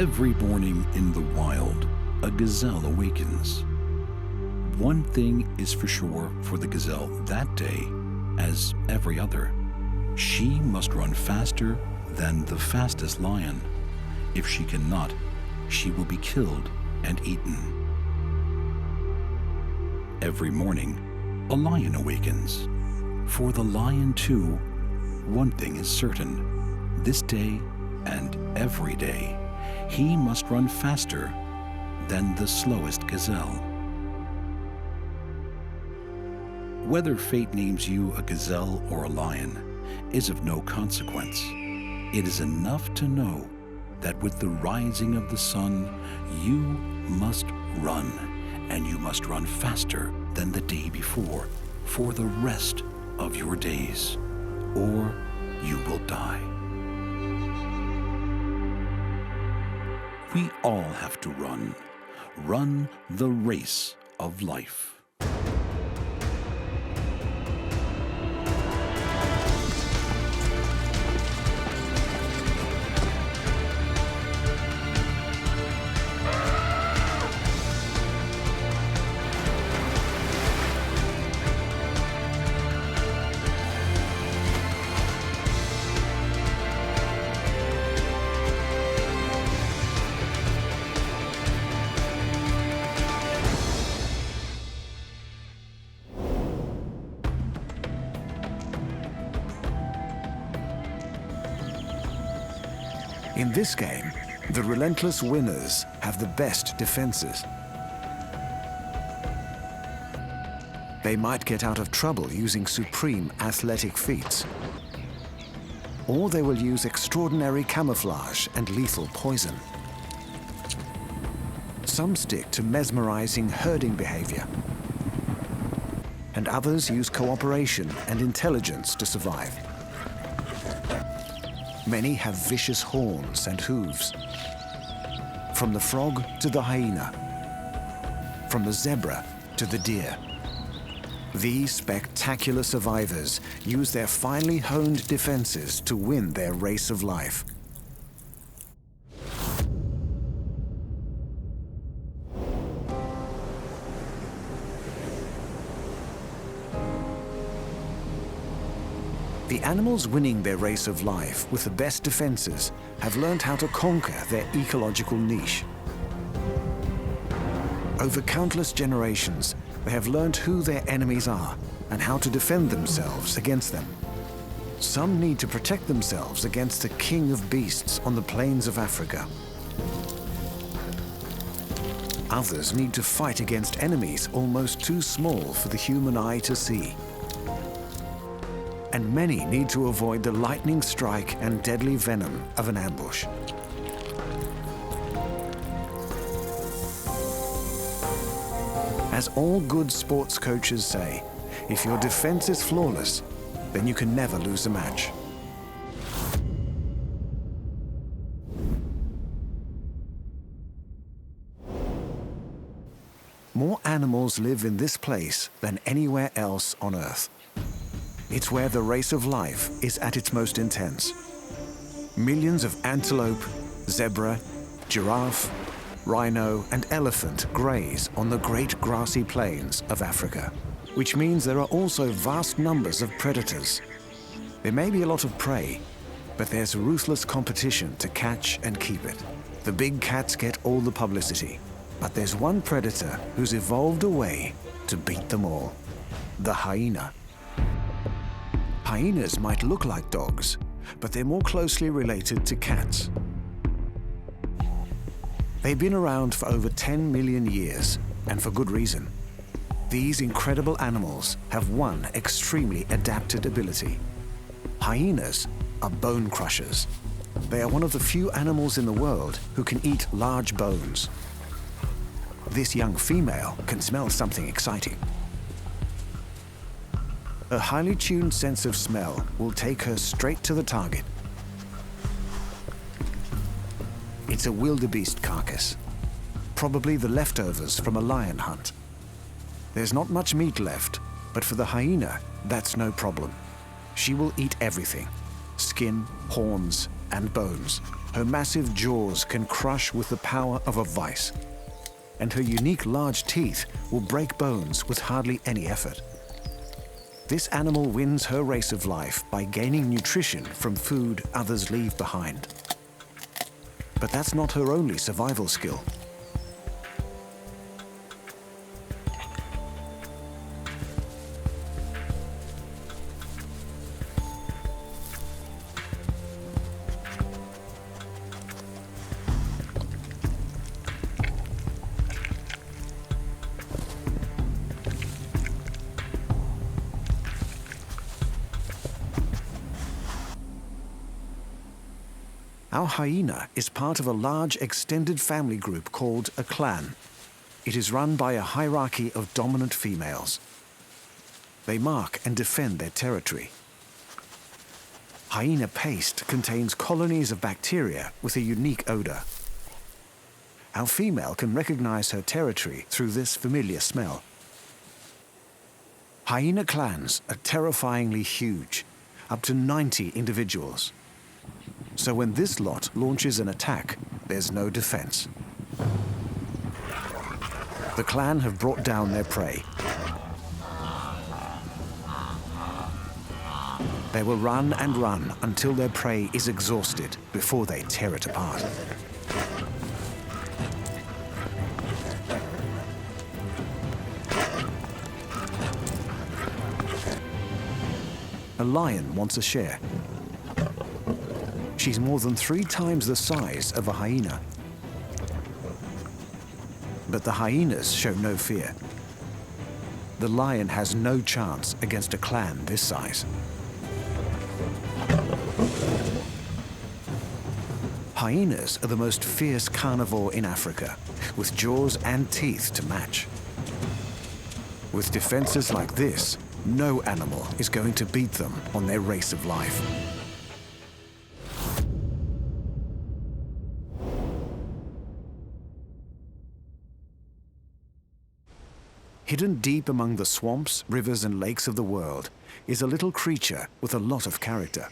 Every morning in the wild, a gazelle awakens. One thing is for sure for the gazelle that day, as every other. She must run faster than the fastest lion. If she cannot, she will be killed and eaten. Every morning, a lion awakens. For the lion too, one thing is certain. This day and every day, he must run faster than the slowest gazelle. Whether fate names you a gazelle or a lion is of no consequence. It is enough to know that with the rising of the sun, you must run, and you must run faster than the day before for the rest of your days, or you will die. We all have to run the race of life. In this game, the relentless winners have the best defenses. They might get out of trouble using supreme athletic feats, or they will use extraordinary camouflage and lethal poison. Some stick to mesmerizing herding behavior, and others use cooperation and intelligence to survive. Many have vicious horns and hooves. From the frog to the hyena, from the zebra to the deer. These spectacular survivors use their finely honed defenses to win their race of life. The animals winning their race of life with the best defenses have learned how to conquer their ecological niche. Over countless generations, they have learned who their enemies are and how to defend themselves against them. Some need to protect themselves against the king of beasts on the plains of Africa. Others need to fight against enemies almost too small for the human eye to see. And many need to avoid the lightning strike and deadly venom of an ambush. As all good sports coaches say, if your defense is flawless, then you can never lose a match. More animals live in this place than anywhere else on Earth. It's where the race of life is at its most intense. Millions of antelope, zebra, giraffe, rhino, and elephant graze on the great grassy plains of Africa, which means there are also vast numbers of predators. There may be a lot of prey, but there's ruthless competition to catch and keep it. The big cats get all the publicity, but there's one predator who's evolved a way to beat them all: the hyena. Hyenas might look like dogs, but they're more closely related to cats. They've been around for over 10 million years, and for good reason. These incredible animals have one extremely adapted ability. Hyenas are bone crushers. They are one of the few animals in the world who can eat large bones. This young female can smell something exciting. A highly tuned sense of smell will take her straight to the target. It's a wildebeest carcass, probably the leftovers from a lion hunt. There's not much meat left, but for the hyena, that's no problem. She will eat everything: skin, horns, and bones. Her massive jaws can crush with the power of a vice. And her unique large teeth will break bones with hardly any effort. This animal wins her race of life by gaining nutrition from food others leave behind. But that's not her only survival skill. Our hyena is part of a large extended family group called a clan. It is run by a hierarchy of dominant females. They mark and defend their territory. Hyena paste contains colonies of bacteria with a unique odor. Our female can recognize her territory through this familiar smell. Hyena clans are terrifyingly huge, up to 90 individuals. So when this lot launches an attack, there's no defense. The clan have brought down their prey. They will run and run until their prey is exhausted before they tear it apart. A lion wants a share. She's more than 3 times the size of a hyena. But the hyenas show no fear. The lion has no chance against a clan this size. Hyenas are the most fierce carnivore in Africa, with jaws and teeth to match. With defenses like this, no animal is going to beat them on their race of life. Hidden deep among the swamps, rivers, and lakes of the world is a little creature with a lot of character.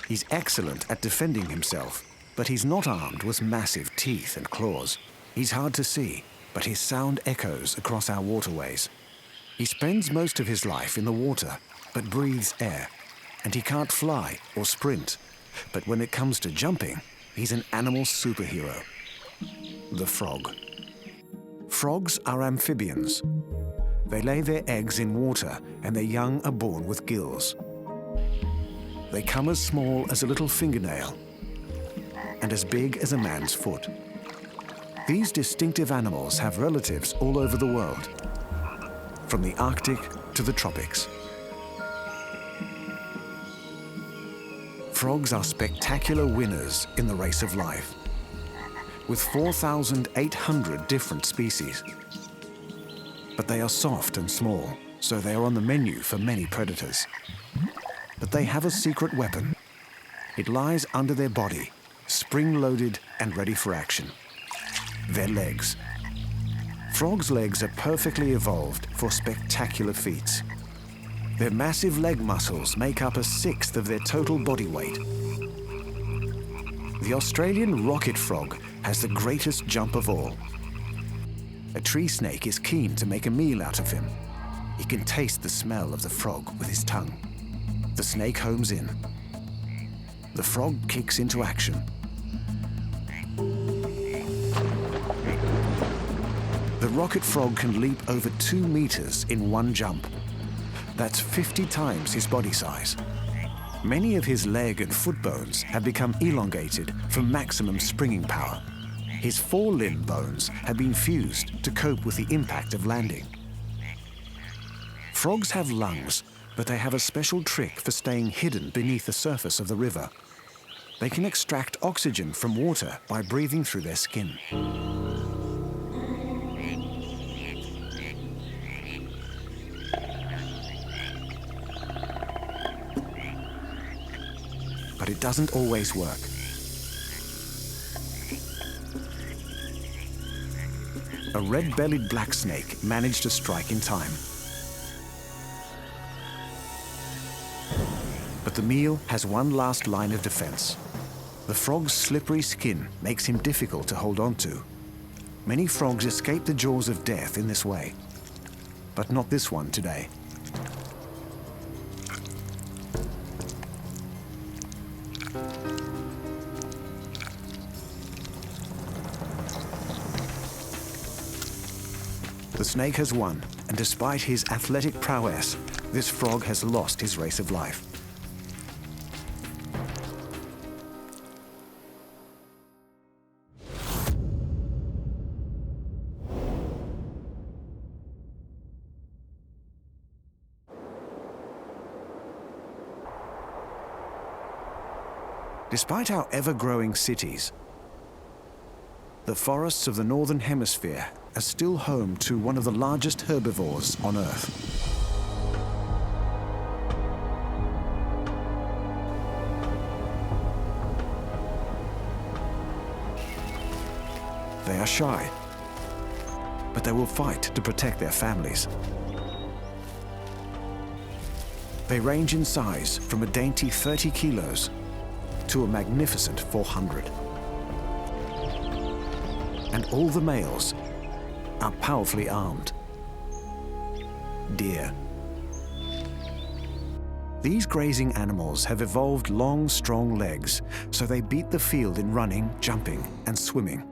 He's excellent at defending himself, but he's not armed with massive teeth and claws. He's hard to see, but his sound echoes across our waterways. He spends most of his life in the water, but breathes air, and he can't fly or sprint. But when it comes to jumping, he's an animal superhero. The frog. Frogs are amphibians. They lay their eggs in water and their young are born with gills. They come as small as a little fingernail and as big as a man's foot. These distinctive animals have relatives all over the world, from the Arctic to the tropics. Frogs are spectacular winners in the race of life, with 4,800 different species. But they are soft and small, so they are on the menu for many predators. But they have a secret weapon. It lies under their body, spring-loaded and ready for action. Their legs. Frogs' legs are perfectly evolved for spectacular feats. Their massive leg muscles make up 1/6 of their total body weight. The Australian rocket frog has the greatest jump of all. A tree snake is keen to make a meal out of him. He can taste the smell of the frog with his tongue. The snake homes in. The frog kicks into action. The rocket frog can leap over 2 meters in one jump. That's 50 times his body size. Many of his leg and foot bones have become elongated for maximum springing power. His forelimb bones have been fused to cope with the impact of landing. Frogs have lungs, but they have a special trick for staying hidden beneath the surface of the river. They can extract oxygen from water by breathing through their skin. But it doesn't always work. A red-bellied black snake managed to strike in time. But the meal has one last line of defense. The frog's slippery skin makes him difficult to hold on to. Many frogs escape the jaws of death in this way, but not this one today. The snake has won, and despite his athletic prowess, this frog has lost his race of life. Despite our ever-growing cities, the forests of the Northern Hemisphere are still home to one of the largest herbivores on Earth. They are shy, but they will fight to protect their families. They range in size from a dainty 30 kilos to a magnificent 400. And all the males are powerfully armed. Deer. These grazing animals have evolved long, strong legs, so they beat the field in running, jumping, and swimming.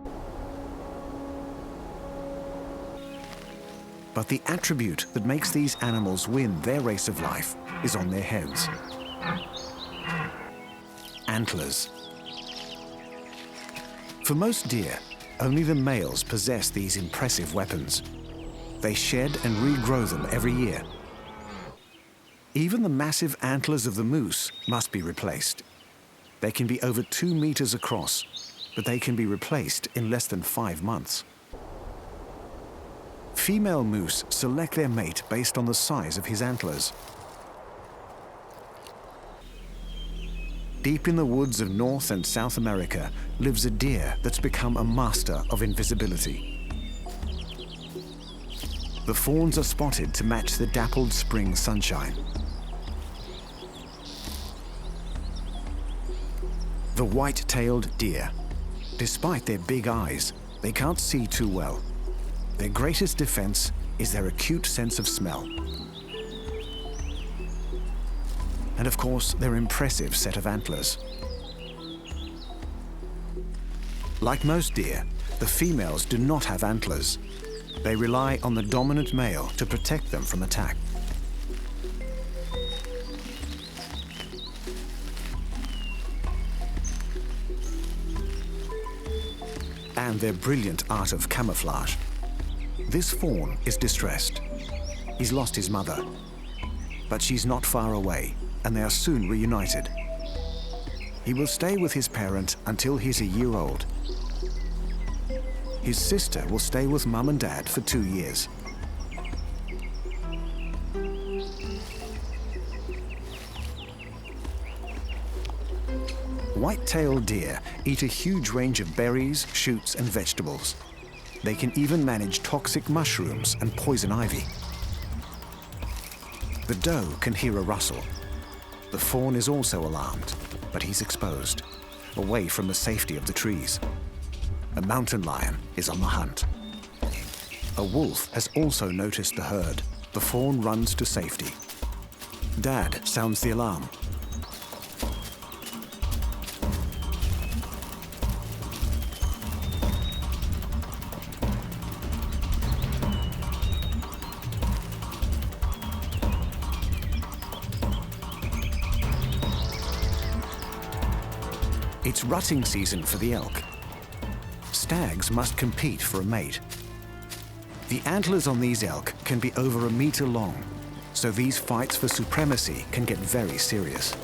But the attribute that makes these animals win their race of life is on their heads. Antlers. For most deer, only the males possess these impressive weapons. They shed and regrow them every year. Even the massive antlers of the moose must be replaced. They can be over 2 meters across, but they can be replaced in less than 5 months. Female moose select their mate based on the size of his antlers. Deep in the woods of North and South America lives a deer that's become a master of invisibility. The fawns are spotted to match the dappled spring sunshine. The white-tailed deer. Despite their big eyes, they can't see too well. Their greatest defense is their acute sense of smell. And of course, their impressive set of antlers. Like most deer, the females do not have antlers. They rely on the dominant male to protect them from attack. And their brilliant art of camouflage. This fawn is distressed. He's lost his mother, but she's not far away, and they are soon reunited. He will stay with his parent until he's a year old. His sister will stay with Mum and Dad for 2 years. White-tailed deer eat a huge range of berries, shoots, and vegetables. They can even manage toxic mushrooms and poison ivy. The doe can hear a rustle. The fawn is also alarmed, but he's exposed, away from the safety of the trees. A mountain lion is on the hunt. A wolf has also noticed the herd. The fawn runs to safety. Dad sounds the alarm. It's rutting season for the elk. Stags must compete for a mate. The antlers on these elk can be over 1 meter long, so these fights for supremacy can get very serious.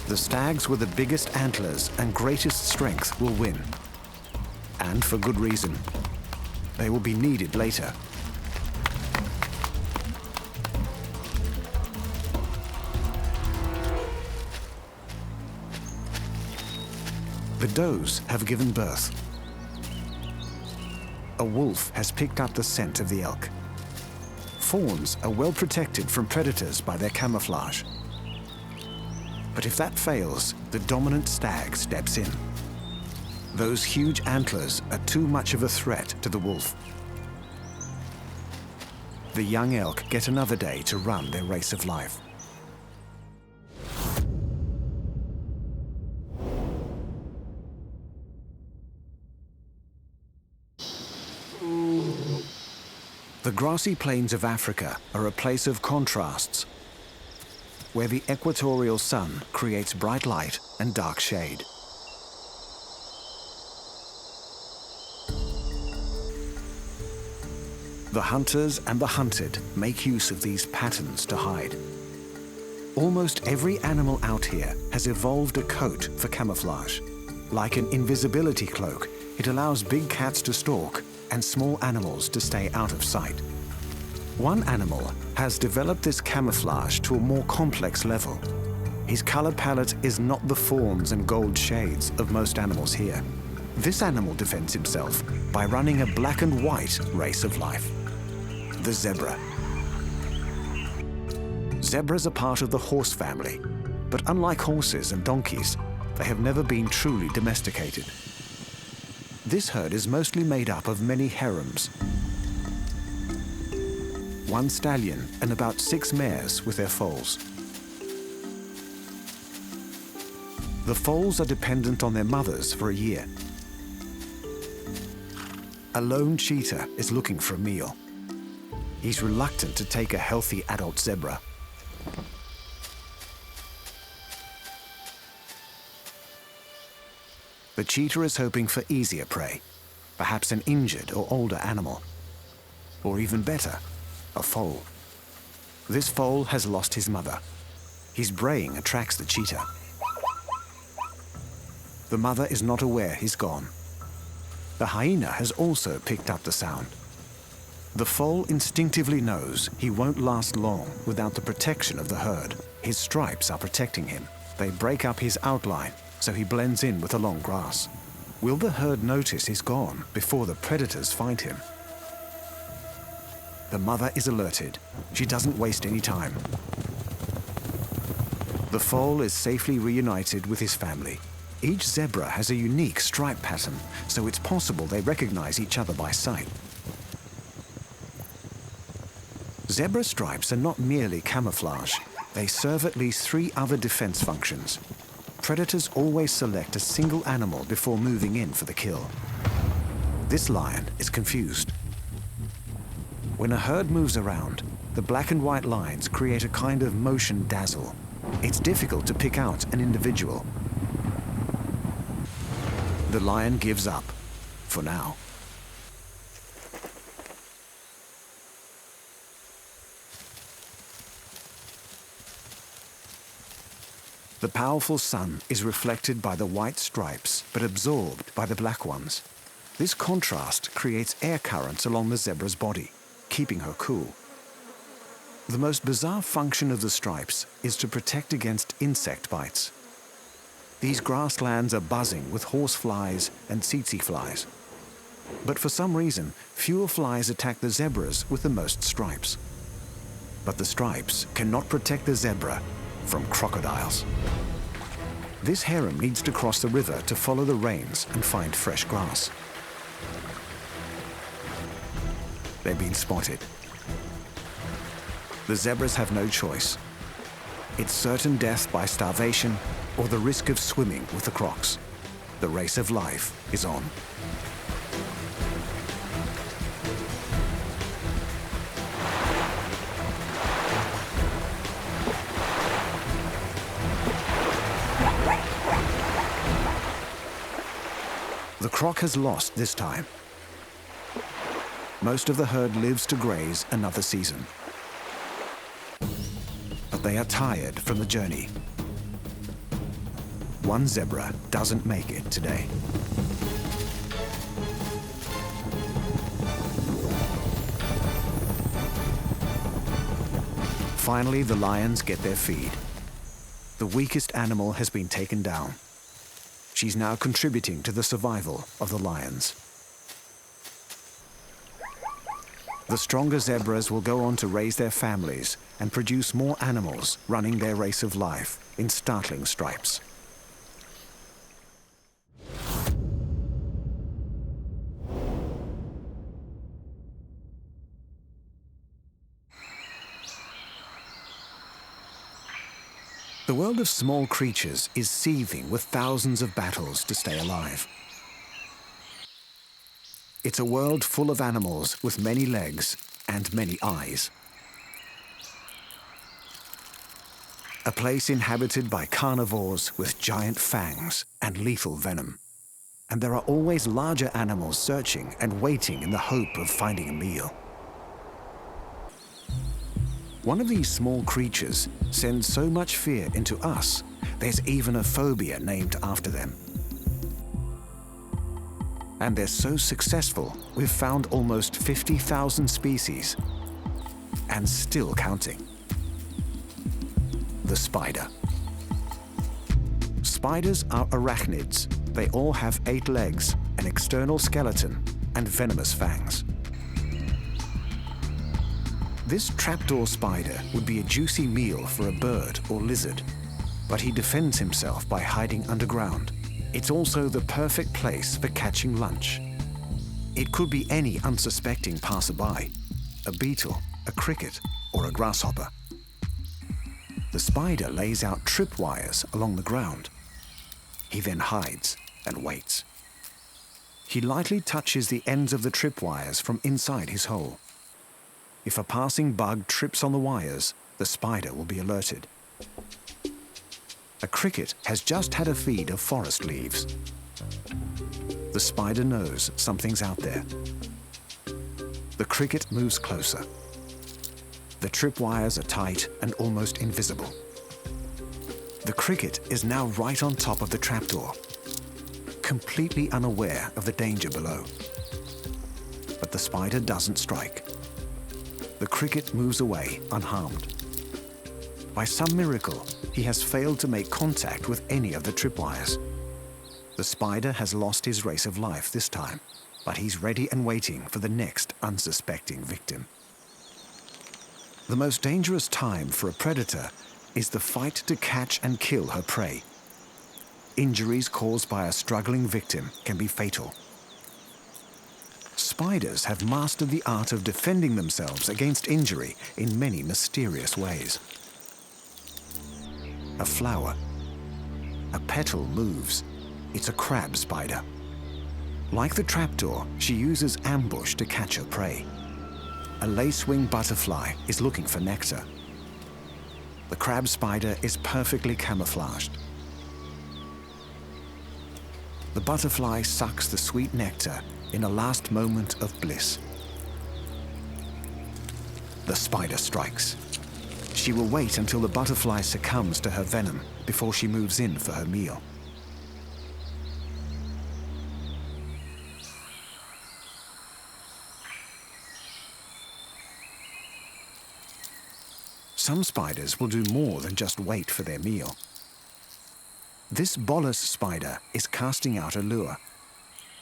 The stags with the biggest antlers and greatest strength will win. And for good reason. They will be needed later. The does have given birth. A wolf has picked up the scent of the elk. Fawns are well protected from predators by their camouflage. But if that fails, the dominant stag steps in. Those huge antlers are too much of a threat to the wolf. The young elk get another day to run their race of life. The grassy plains of Africa are a place of contrasts, where the equatorial sun creates bright light and dark shade. The hunters and the hunted make use of these patterns to hide. Almost every animal out here has evolved a coat for camouflage. Like an invisibility cloak, it allows big cats to stalk and small animals to stay out of sight. One animal has developed this camouflage to a more complex level. His color palette is not the fawns and gold shades of most animals here. This animal defends himself by running a black and white race of life. The zebra. Zebras are part of the horse family, but unlike horses and donkeys, they have never been truly domesticated. This herd is mostly made up of many harems. One stallion and about 6 mares with their foals. The foals are dependent on their mothers for a year. A lone cheetah is looking for a meal. He's reluctant to take a healthy adult zebra. The cheetah is hoping for easier prey, perhaps an injured or older animal. Or even better, a foal. This foal has lost his mother. His braying attracts the cheetah. The mother is not aware he's gone. The hyena has also picked up the sound. The foal instinctively knows he won't last long without the protection of the herd. His stripes are protecting him. They break up his outline, so he blends in with the long grass. Will the herd notice he's gone before the predators find him? The mother is alerted. She doesn't waste any time. The foal is safely reunited with his family. Each zebra has a unique stripe pattern, so it's possible they recognize each other by sight. Zebra stripes are not merely camouflage. They serve at least 3 other defense functions. Predators always select a single animal before moving in for the kill. This lion is confused. When a herd moves around, the black and white lines create a kind of motion dazzle. It's difficult to pick out an individual. The lion gives up, for now. The powerful sun is reflected by the white stripes, but absorbed by the black ones. This contrast creates air currents along the zebra's body, keeping her cool. The most bizarre function of the stripes is to protect against insect bites. These grasslands are buzzing with horseflies and tsetse flies. But for some reason, fewer flies attack the zebras with the most stripes. But the stripes cannot protect the zebra from crocodiles. This harem needs to cross the river to follow the rains and find fresh grass. They've been spotted. The zebras have no choice. It's certain death by starvation or the risk of swimming with the crocs. The race of life is on. The croc has lost this time. Most of the herd lives to graze another season. But they are tired from the journey. One zebra doesn't make it today. Finally, the lions get their feed. The weakest animal has been taken down. She's now contributing to the survival of the lions. The stronger zebras will go on to raise their families and produce more animals running their race of life in startling stripes. The world of small creatures is seething with thousands of battles to stay alive. It's a world full of animals with many legs and many eyes. A place inhabited by carnivores with giant fangs and lethal venom. And there are always larger animals searching and waiting in the hope of finding a meal. One of these small creatures sends so much fear into us, there's even a phobia named after them. And they're so successful, we've found almost 50,000 species, and still counting. The spider. Spiders are arachnids. They all have 8 legs, an external skeleton, and venomous fangs. This trapdoor spider would be a juicy meal for a bird or lizard, but he defends himself by hiding underground. It's also the perfect place for catching lunch. It could be any unsuspecting passerby, a beetle, a cricket, or a grasshopper. The spider lays out tripwires along the ground. He then hides and waits. He lightly touches the ends of the tripwires from inside his hole. If a passing bug trips on the wires, the spider will be alerted. A cricket has just had a feed of forest leaves. The spider knows something's out there. The cricket moves closer. The tripwires are tight and almost invisible. The cricket is now right on top of the trapdoor, completely unaware of the danger below. But the spider doesn't strike. The cricket moves away unharmed. By some miracle, he has failed to make contact with any of the tripwires. The spider has lost his race of life this time, but he's ready and waiting for the next unsuspecting victim. The most dangerous time for a predator is the fight to catch and kill her prey. Injuries caused by a struggling victim can be fatal. Spiders have mastered the art of defending themselves against injury in many mysterious ways. A flower. A petal moves. It's a crab spider. Like the trapdoor, she uses ambush to catch her prey. A lacewing butterfly is looking for nectar. The crab spider is perfectly camouflaged. The butterfly sucks the sweet nectar in a last moment of bliss. The spider strikes. She will wait until the butterfly succumbs to her venom before she moves in for her meal. Some spiders will do more than just wait for their meal. This bolus spider is casting out a lure.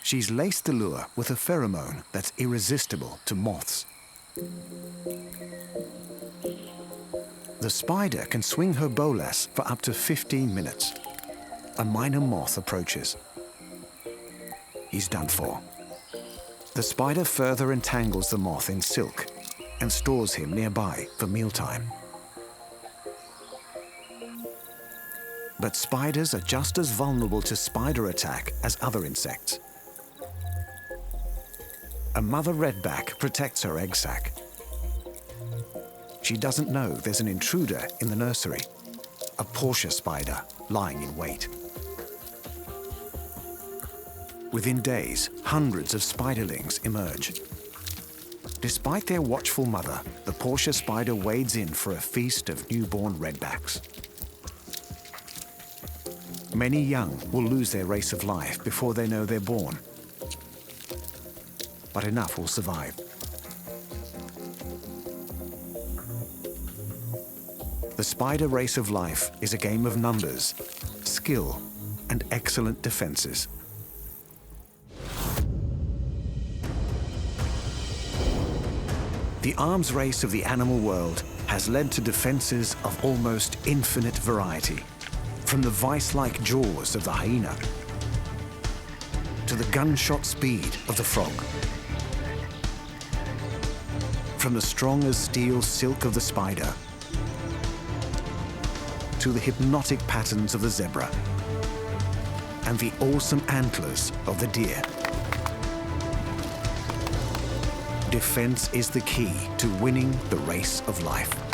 She's laced the lure with a pheromone that's irresistible to moths. The spider can swing her bolas for up to 15 minutes. A minor moth approaches. He's done for. The spider further entangles the moth in silk and stores him nearby for mealtime. But spiders are just as vulnerable to spider attack as other insects. A mother redback protects her egg sac. She doesn't know there's an intruder in the nursery, a Portia spider lying in wait. Within days, hundreds of spiderlings emerge. Despite their watchful mother, the Portia spider wades in for a feast of newborn redbacks. Many young will lose their race of life before they know they're born. But enough will survive. The spider race of life is a game of numbers, skill, and excellent defenses. The arms race of the animal world has led to defenses of almost infinite variety, from the vice-like jaws of the hyena to the gunshot speed of the frog, from the strong as steel silk of the spider to the hypnotic patterns of the zebra and the awesome antlers of the deer. Defense is the key to winning the race of life.